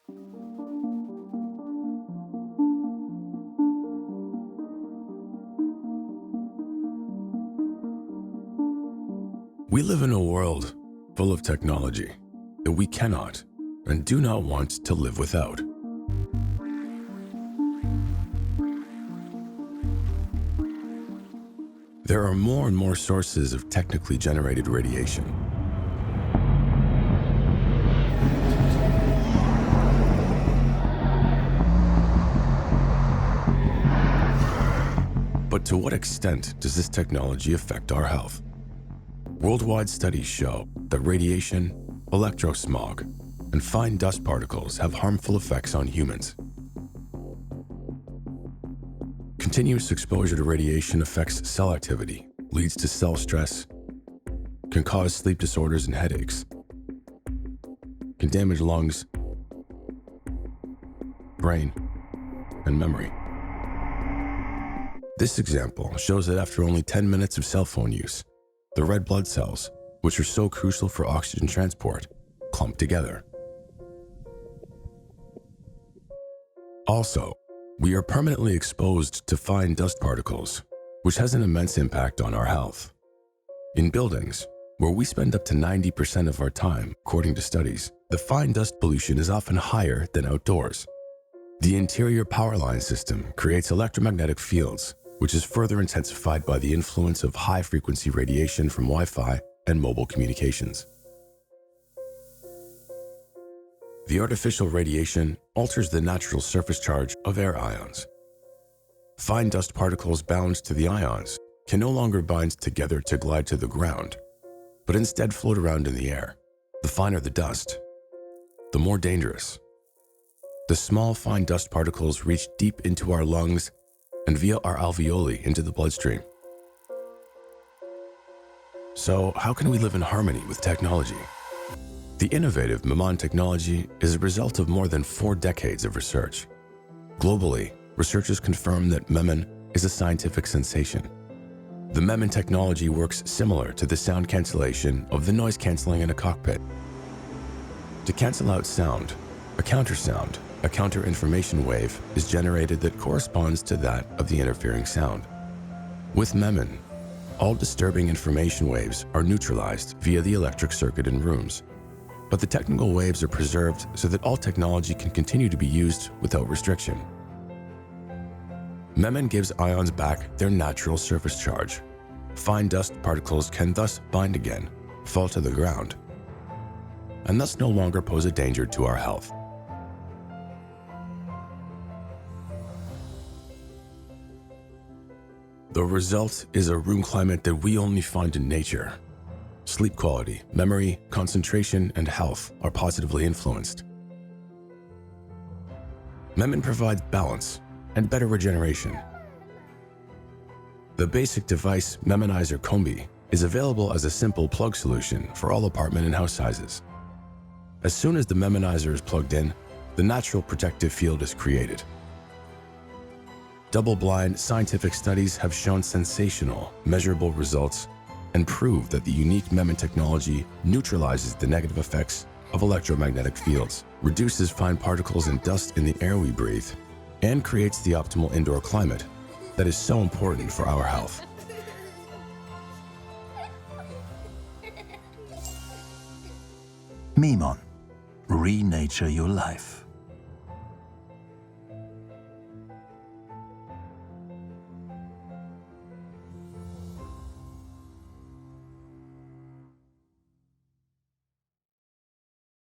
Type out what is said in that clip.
We live in a world full of technology that we cannot and do not want to live without. There are more and more sources of technically generated radiation. But to what extent does this technology affect our health? Worldwide studies show that radiation, electrosmog, and fine dust particles have harmful effects on humans. Continuous exposure to radiation affects cell activity, leads to cell stress, can cause sleep disorders and headaches, can damage lungs, brain, and memory. This example shows that after only 10 minutes of cell phone use, the red blood cells, which are so crucial for oxygen transport, clump together. Also, we are permanently exposed to fine dust particles, which has an immense impact on our health. In buildings, where we spend up to 90% of our time, according to studies, the fine dust pollution is often higher than outdoors. The interior power line system creates electromagnetic fields, which is further intensified by the influence of high-frequency radiation from Wi-Fi and mobile communications. The artificial radiation alters the natural surface charge of air ions. Fine dust particles bound to the ions can no longer bind together to glide to the ground, but instead float around in the air. The finer the dust, the more dangerous. The small fine dust particles reach deep into our lungs and via our alveoli into the bloodstream. So how can we live in harmony with technology? The innovative memon technology is a result of more than 4 decades of research. Globally, researchers confirm that memon is a scientific sensation. The memon technology works similar to the sound cancellation of the noise cancelling in a cockpit. To cancel out sound, a countersound, a counter-information wave, is generated that corresponds to that of the interfering sound. With memon, all disturbing information waves are neutralized via the electric circuit in rooms. But the technical waves are preserved so that all technology can continue to be used without restriction. Memon gives ions back their natural surface charge. Fine dust particles can thus bind again, fall to the ground, and thus no longer pose a danger to our health. The result is a room climate that we only find in nature. Sleep quality, memory, concentration, and health are positively influenced. Memon provides balance and better regeneration. The basic device Memonizer Combi is available as a simple plug solution for all apartment and house sizes. As soon as the Memonizer is plugged in, the natural protective field is created. Double-blind scientific studies have shown sensational, measurable results and prove that the unique memon technology neutralizes the negative effects of electromagnetic fields, reduces fine particles and dust in the air we breathe, and creates the optimal indoor climate that is so important for our health. Memon. Renature your life.